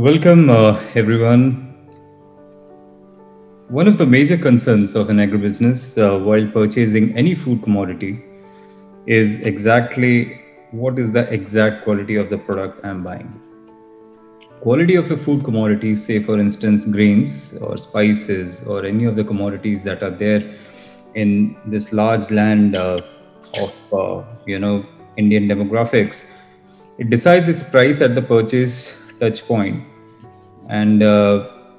Welcome, everyone. One of the major concerns of an agribusiness while purchasing any food commodity is exactly what is the exact quality of the product I'm buying. Quality of a food commodity, say for instance grains or spices or any of the commodities that are there in this large land of Indian demographics, it decides its price at the purchase touch point. And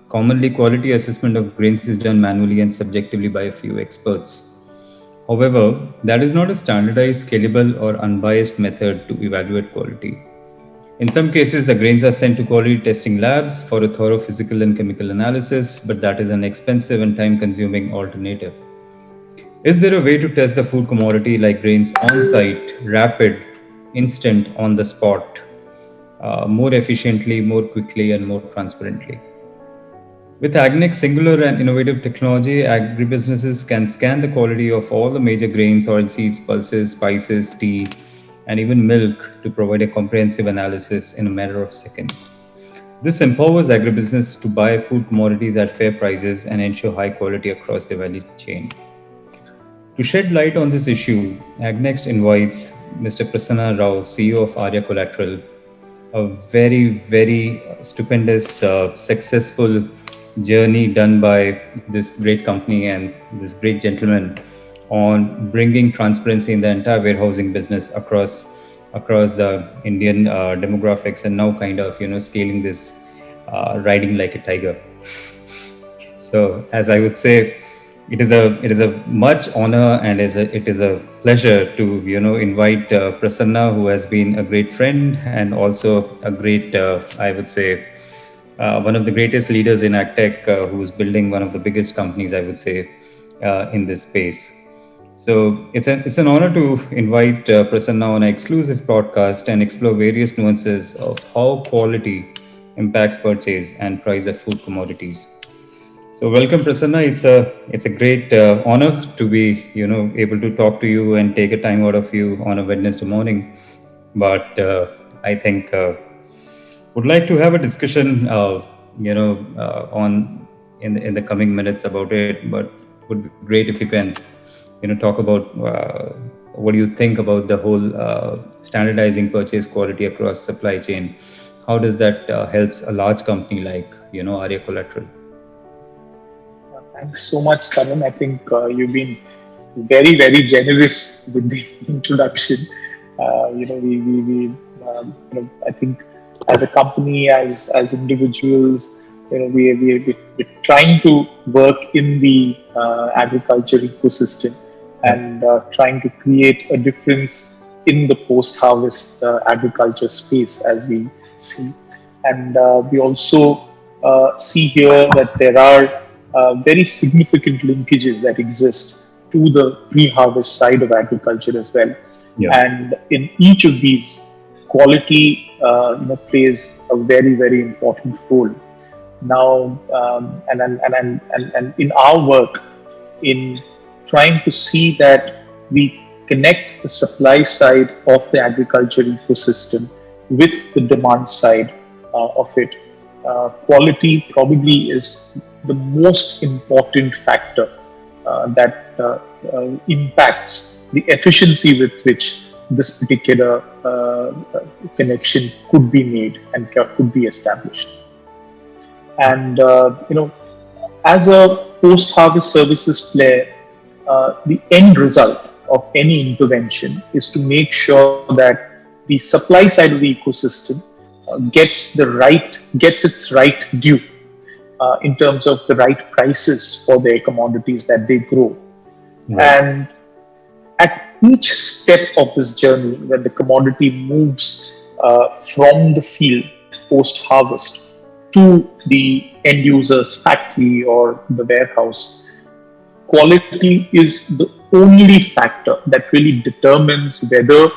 commonly, quality assessment of grains is done manually and subjectively by a few experts. However, that is not a standardized, scalable, or unbiased method to evaluate quality. In some cases, the grains are sent to quality testing labs for a thorough physical and chemical analysis, but that is an expensive and time consuming alternative. Is there a way to test the food commodity like grains on site, rapid, instant, on the spot, more efficiently, more quickly, and more transparently? With Agnex singular and innovative technology, agribusinesses can scan the quality of all the major grains, oilseeds, pulses, spices, tea, and even milk to provide a comprehensive analysis in a matter of seconds. This empowers agribusiness to buy food commodities at fair prices and ensure high quality across the value chain. To shed light on this issue, Agnext invites Mr. Prasanna Rao, CEO of Arya Collateral, a very stupendous, successful journey done by this great company and this great gentleman on bringing transparency in the entire warehousing business across the Indian demographics, and now kind of scaling this, riding like a tiger. So, as I would say, it is a much honor, and it is a pleasure to invite Prasanna, who has been a great friend and also a great, I would say, one of the greatest leaders in agtech, who's building one of the biggest companies, I would say, in this space. So it's an honor to invite Prasanna on an exclusive podcast and explore various nuances of how quality impacts purchase and price of food commodities. So welcome, Prasanna. It's a great honor to be able to talk to you and take a time out of you on a Wednesday morning. But I think would like to have a discussion, on in the coming minutes about it. But would be great if you can talk about what do you think about the whole standardizing purchase quality across supply chain. How does that helps a large company like Arya Collateral? Thanks so much, Karan. I think you've been very generous with the introduction. I think as a company, as individuals, we're trying to work in the agriculture ecosystem Yeah. and trying to create a difference in the post-harvest agriculture space as we see. And we also see here that there are very significant linkages that exist to the pre-harvest side of agriculture as well. Yeah. And in each of these, quality plays a very important role. Now, and in our work, in trying to see that we connect the supply side of the agriculture ecosystem with the demand side of it. Quality probably is the most important factor that impacts the efficiency with which this particular connection could be made and could be established. And as a post-harvest services player, the end result of any intervention is to make sure that the supply side of the ecosystem gets its right due in terms of the right prices for their commodities that they grow. Right. And at each step of this journey, when the commodity moves from the field post harvest to the end user's factory or the warehouse, quality is the only factor that really determines whether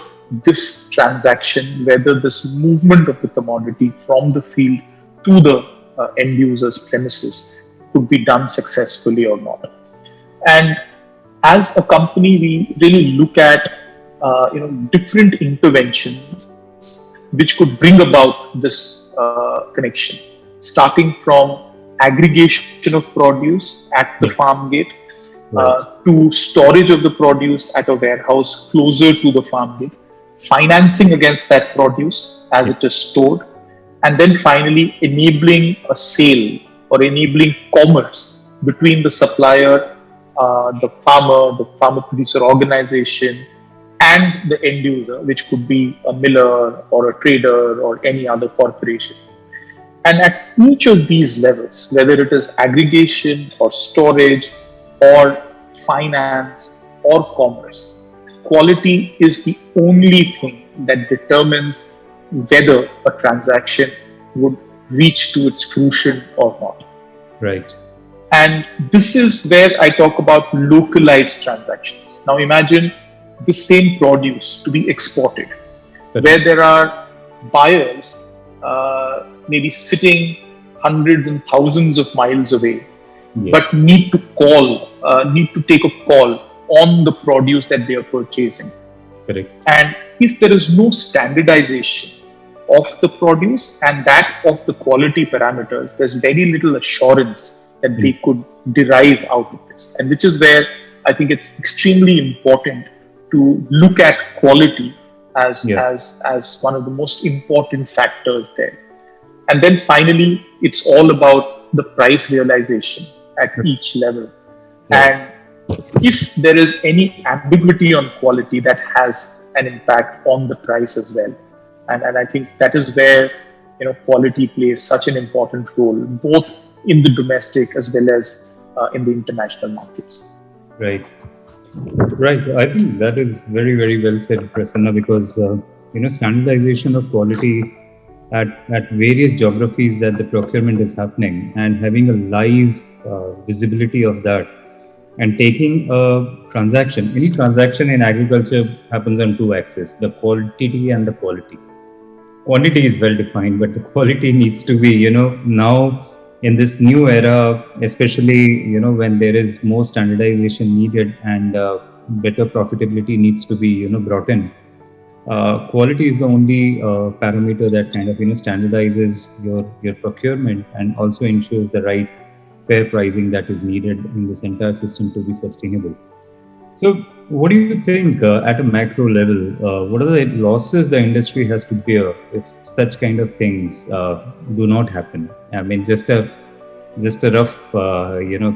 this transaction, whether this movement of the commodity from the field to the end user's premises could be done successfully or not. And as a company, we really look at different interventions which could bring about this connection. starting from aggregation of produce at the Yeah. farm gate, Right. to storage of the produce at a warehouse closer to the farm gate, financing against that produce as Yeah. it is stored, and then finally enabling a sale or enabling commerce between the supplier, the farmer producer organization, and the end user, which could be a miller or a trader or any other corporation. And at each of these levels, whether it is aggregation or storage or finance or commerce, quality is the only thing that determines whether a transaction would reach to its fruition or not. Right. And this is where I talk about localized transactions. Now imagine the same produce to be exported, where Correct. there are buyers maybe sitting hundreds and thousands of miles away, but Yes. need to take a call on the produce that they are purchasing. Correct. And if there is no standardization of the produce and that of the quality parameters, there's very little assurance that they Mm. could derive out of this. And which is where I think it's extremely important to look at quality Yeah. as one of the most important factors there. And then finally, it's all about the price realization at each level. Right. And if there is any ambiguity on quality, that has an impact on the price as well. And I think that is where quality plays such an important role, both in the domestic as well as in the international markets. Right. Right. I think that is very, very well said, Prasanna, because standardization of quality at various geographies that the procurement is happening, and having a live visibility of that, and taking a transaction. Any transaction in agriculture happens on two axes: the quantity and the quality. Quantity is well defined, but the quality needs to be, now in this new era, especially, when there is more standardization needed, and better profitability needs to be, brought in. Quality is the only parameter that kind of, standardizes your procurement, and also ensures the right fair pricing that is needed in this entire system to be sustainable. So, what do you think at a macro level? What are the losses the industry has to bear if such kind of things do not happen? I mean, just a rough,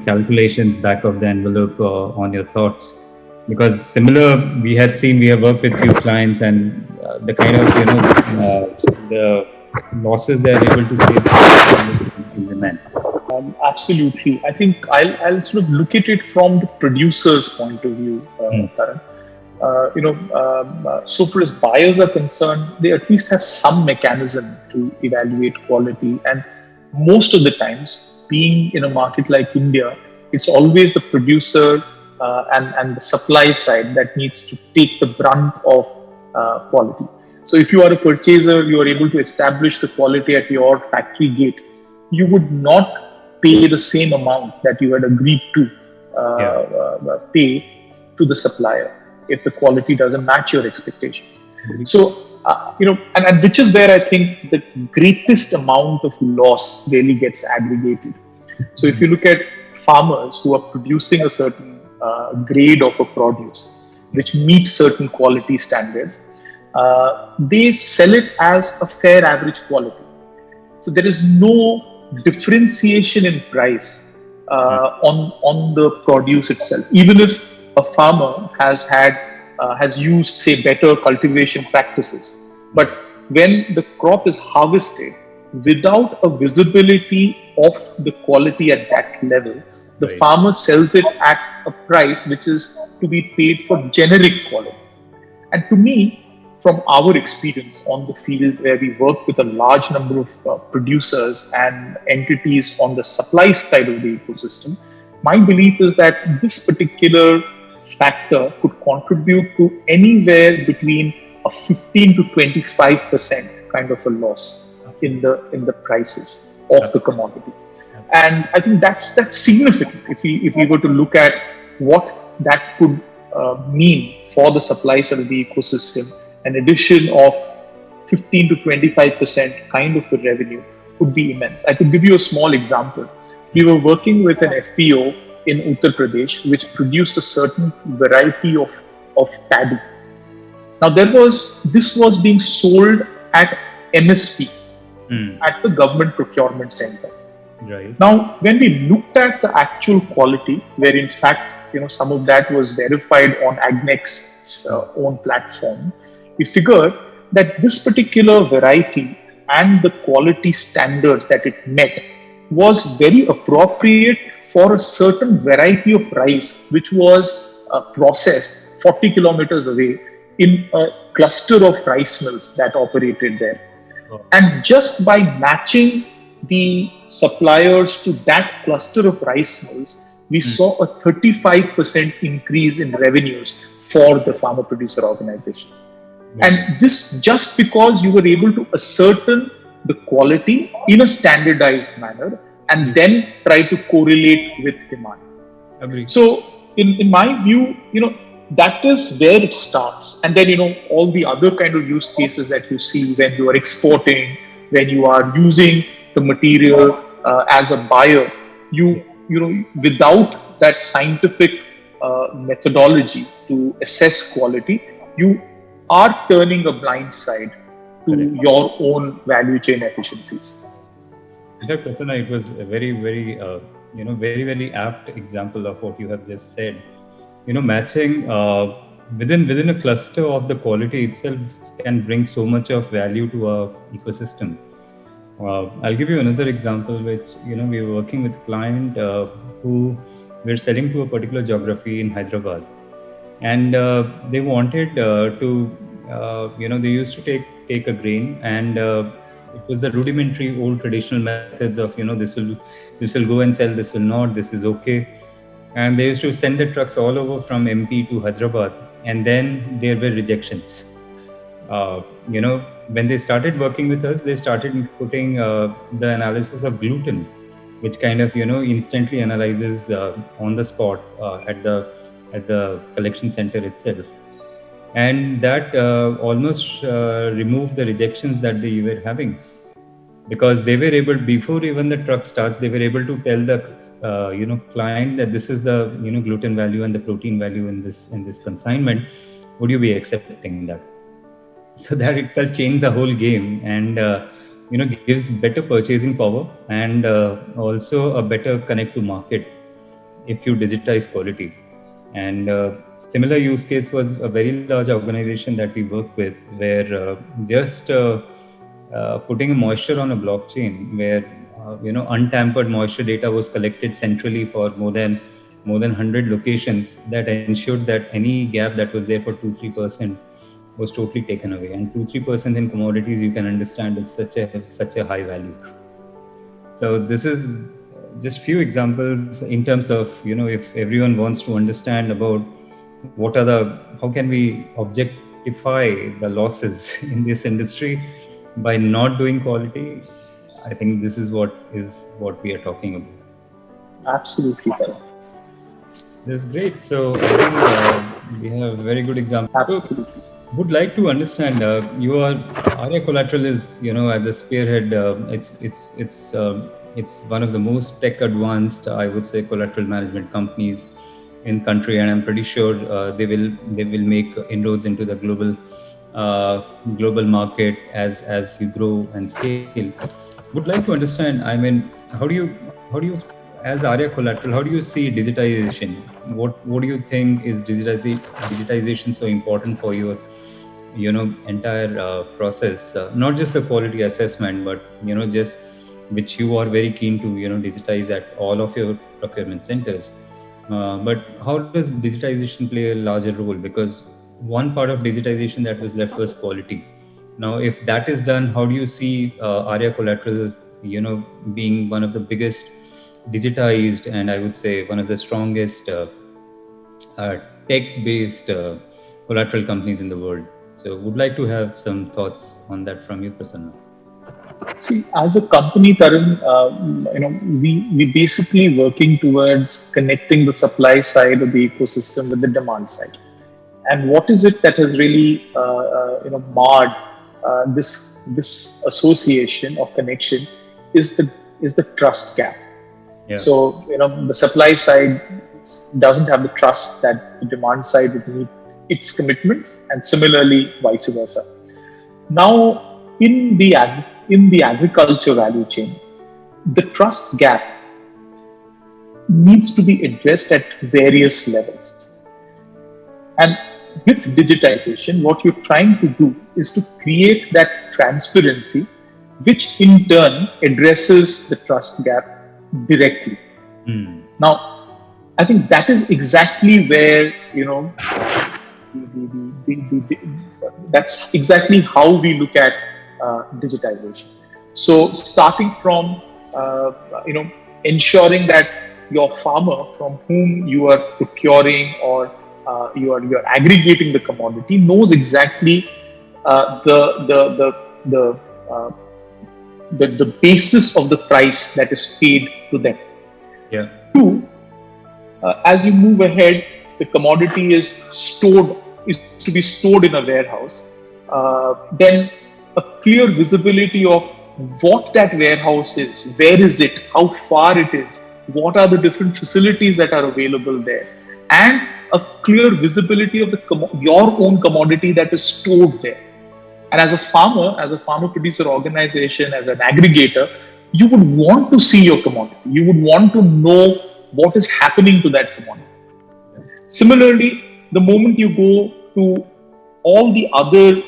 calculations back of the envelope on your thoughts, because similar we had seen, we have worked with few clients, and the kind of the losses they are able to save is immense. Absolutely. I think I'll sort of look at it from the producer's point of view, Mm. Karan. So far as buyers are concerned, they at least have some mechanism to evaluate quality. And most of the times, being in a market like India, it's always the producer and the supply side that needs to take the brunt of quality. So if you are a purchaser, you are able to establish the quality at your factory gate. You would not pay the same amount that you had agreed to Yeah. pay to the supplier if the quality doesn't match your expectations. Agree. So, and which is where I think the greatest amount of loss really gets aggregated. So, if you look at farmers who are producing a certain grade of a produce which meets certain quality standards, they sell it as a fair average quality. So there is no differentiation in price on the produce itself. Even if a farmer has used, say, better cultivation practices, but when the crop is harvested without a visibility of the quality at that level, the Right. farmer sells it at a price which is to be paid for generic quality. And to me, from our experience on the field, where we work with a large number of producers and entities on the supply side of the ecosystem, my belief is that this particular factor could contribute to anywhere between a 15 to 25% kind of a loss in the prices of the commodity. And I think that's significant if we were to look at what that could mean for the supply side of the ecosystem. An addition of 15 to 25% kind of a revenue could be immense. I could give you a small example. We were working with an FPO in Uttar Pradesh, which produced a certain variety of paddy. Now this was being sold at MSP, Hmm. at the government procurement center. Right. Now, when we looked at the actual quality, where in fact, some of that was verified on Agnex's own platform, we figured that this particular variety and the quality standards that it met was very appropriate for a certain variety of rice, which was processed 40 kilometers away in a cluster of rice mills that operated there. Oh, And just by matching the suppliers to that cluster of rice mills, we hmm. saw a 35% increase in revenues for the farmer producer organization. Very good. And this just because you were able to ascertain the quality in a standardized manner and Hmm. then try to correlate with demand. Agree. So, in my view, that is where it starts. And then, all the other kind of use cases that you see when you are exporting, when you are using the material as a buyer, Yeah. without that scientific methodology to assess quality, you are turning a blind side to Correct. your own value chain efficiencies. In fact, Prasanna, it was a very, very, very, very apt example of what you have just said. Matching within a cluster of the quality itself can bring so much of value to our ecosystem. I'll give you another example, which we were working with a client who we're selling to a particular geography in Hyderabad, and they wanted they used to take a grain, and it was the rudimentary old traditional methods of this will go and sell, this will not, this is okay. And they used to send the trucks all over from MP to Hyderabad, and then there were rejections. When they started working with us, they started putting the analysis of gluten, which kind of instantly analyzes on the spot at the collection center itself, and that almost removed the rejections that they were having, because they were able, before even the truck starts, they were able to tell the client that this is the gluten value and the protein value in this consignment. Would you be accepting that? So that itself changed the whole game, and gives better purchasing power, and also a better connect to market if you digitize quality. And similar use case was a very large organization that we work with, where just putting moisture on a blockchain, where untampered moisture data was collected centrally for more than 100 locations, that ensured that any gap that was there for 2-3% was totally taken away. And 2-3% in commodities, you can understand, is such a high value. So this is just few examples in terms of if everyone wants to understand about what are the how can we objectify the losses in this industry by not doing quality. I think this is what we are talking about. Absolutely correct. That's great. So I think we have a very good example. So Absolutely. would like to understand, your Arya Collateral is at the spearhead. It's one of the most tech advanced, I would say, collateral management companies in country, and I'm pretty sure they will make inroads into the global market as you grow and scale. Would like to understand. I mean, how do you as Arya Collateral, how do you see digitization? What do you think is digitization so important for your entire process, not just the quality assessment, but just which you are very keen to digitize at all of your procurement centers. But how does digitization play a larger role? Because one part of digitization that was left was quality. Now if that is done, how do you see Arya Collateral being one of the biggest digitized, and I would say one of the strongest tech-based collateral companies in the world? So, would like to have some thoughts on that from you, Prasanna. See, as a company, Tarun, we basically working towards connecting the supply side of the ecosystem with the demand side. And what is it that has really, marred this association or connection? is the trust gap. Yeah. So, the supply side doesn't have the trust that the demand side would meet its commitments, and similarly, vice versa. Now, in the agriculture value chain, the trust gap needs to be addressed at various levels. And with digitization, what you're trying to do is to create that transparency, which in turn addresses the trust gap directly. Now, I think that is exactly where, that's exactly how we look at digitization. So, starting from, ensuring that your farmer from whom you are procuring or you are aggregating the commodity knows exactly the uh, the basis of the price that is paid to them. Yeah. Two, as you move ahead, the commodity is to be stored in a warehouse. Then a clear visibility of what that warehouse is, where is it, how far it is, what are the different facilities that are available there, and a clear visibility of your own commodity that is stored there. And as a farmer producer organization, as an aggregator, you would want to see your commodity. You would want to know what is happening to that commodity. Similarly, the moment you go to all the other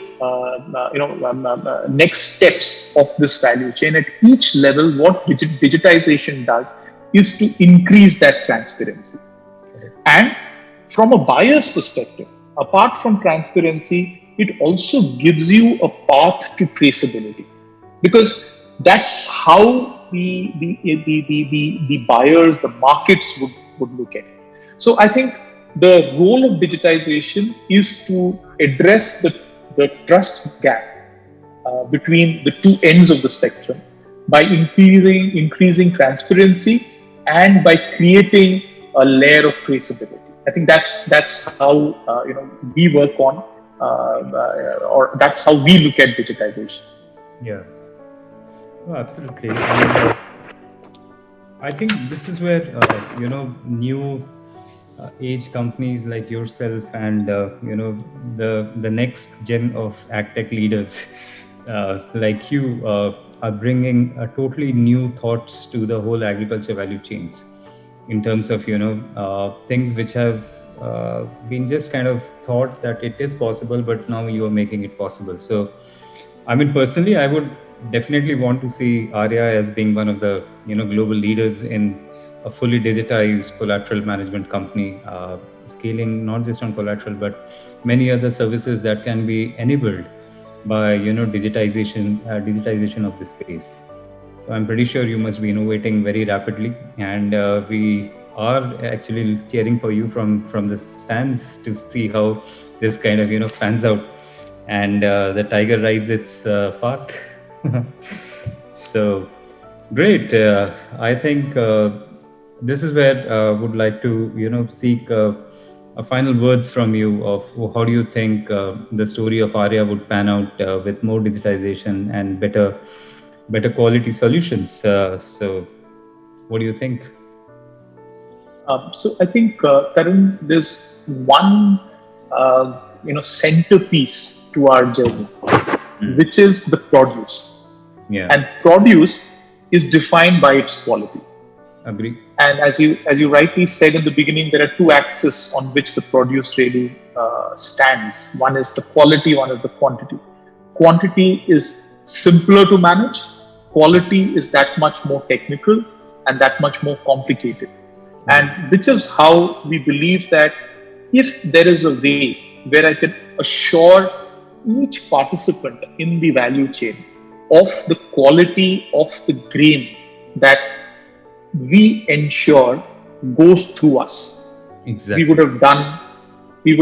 next steps of this value chain, at each level, what digitization does is to increase that transparency. And from a buyer's perspective, apart from transparency, it also gives you a path to traceability, because that's how the buyers, the markets would look at it. So I think the role of digitization is to address the trust gap between the two ends of the spectrum by increasing transparency and by creating a layer of traceability. I think that's how we work on, or that's how we look at digitization. Yeah. Oh, absolutely. And I think this is where new age companies like yourself and the next gen of agtech leaders like you are bringing totally new thoughts to the whole agriculture value chains, in terms of things which have been just kind of thought that it is possible, but now you are making it possible. So I mean, personally, I would definitely want to see Arya as being one of the global leaders in a fully digitized collateral management company, scaling not just on collateral but many other services that can be enabled by digitization of this space. So I'm pretty sure you must be innovating very rapidly, and we are actually cheering for you from the stands to see how this kind of pans out, and the tiger rides its path. So great. I think this is where would like to seek a final words from you of how do you think the story of Arya would pan out with more digitization and better quality solutions. So what do you think? So I think, Tarun, there's one centerpiece to our journey, which is the produce. Yeah. And produce is defined by its quality. Agree. And as you rightly said in the beginning, there are two axes on which the produce really stands. One is the quality, one is the quantity. Quantity is simpler to manage. Quality is that much more technical and that much more complicated. And which is how we believe that if there is a way where I can assure each participant in the value chain of the quality of the grain that we ensure goes through us, Exactly. we would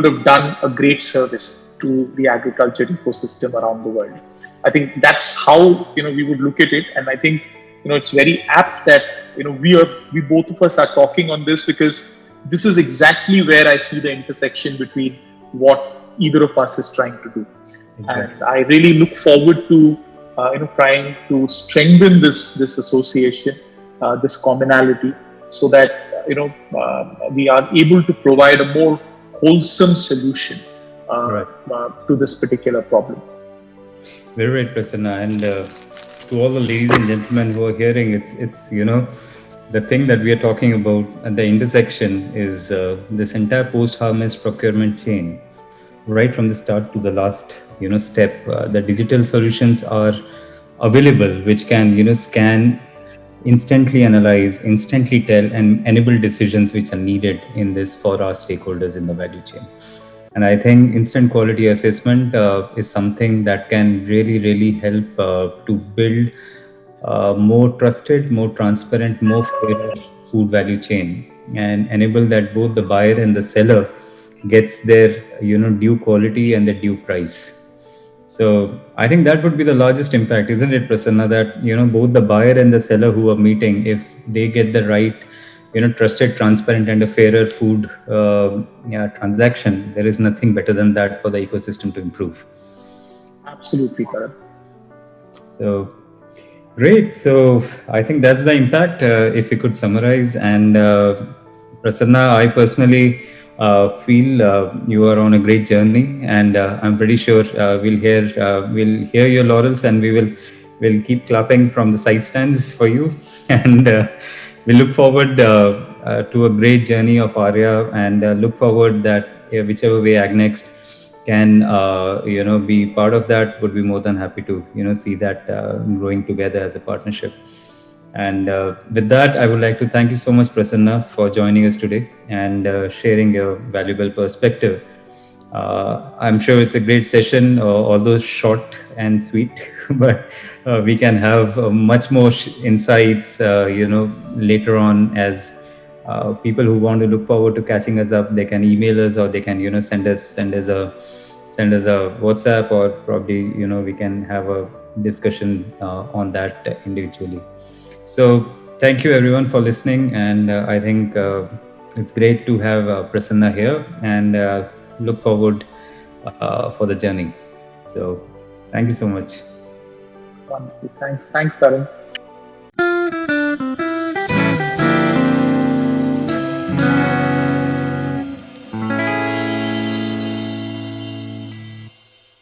have done a great service to the agriculture ecosystem around the world. I think that's how we would look at it, and I think it's very apt that we both of us are talking on this, because this is exactly where I see the intersection between what either of us is trying to do. Exactly. And I really look forward to trying to strengthen this association, this commonality, so that we are able to provide a more wholesome solution Right. to this particular problem. Very right, Prasanna. And to all the ladies and gentlemen who are hearing, it's the thing that we are talking about at the intersection is this entire post-harvest procurement chain, right from the start to the last step. The digital solutions are available, which can scan, instantly analyze, instantly tell, and enable decisions which are needed in this for our stakeholders in the value chain. And I think instant quality assessment is something that can really help to build more trusted, more transparent, more fairer food value chain, and enable that both the buyer and the seller gets their due quality and the due price. So I think that would be the largest impact, isn't it, Prasanna? That both the buyer and the seller who are meeting, if they get the right, trusted, transparent, and a fairer food transaction, there is nothing better than that for the ecosystem to improve. Absolutely correct. So great. So I think that's the impact. If we could summarize, and Prasanna, I personally feel you are on a great journey, and I'm pretty sure we'll hear your laurels, and we'll keep clapping from the side stands for you, and we look forward to a great journey of Arya, and look forward that whichever way Agnext can be part of that, would be more than happy to see that growing together as a partnership. And with that, I would like to thank you so much, Prasanna, for joining us today and sharing your valuable perspective. I'm sure it's a great session, although short and sweet, but we can have much more insights, later on, as people who want to look forward to catching us up, they can email us, or they can, send us a WhatsApp, or probably, we can have a discussion on that individually. So thank you everyone for listening, and I think it's great to have Prasanna here, and look forward for the journey. So thank you so much. Wonderful. Thanks, Tarun.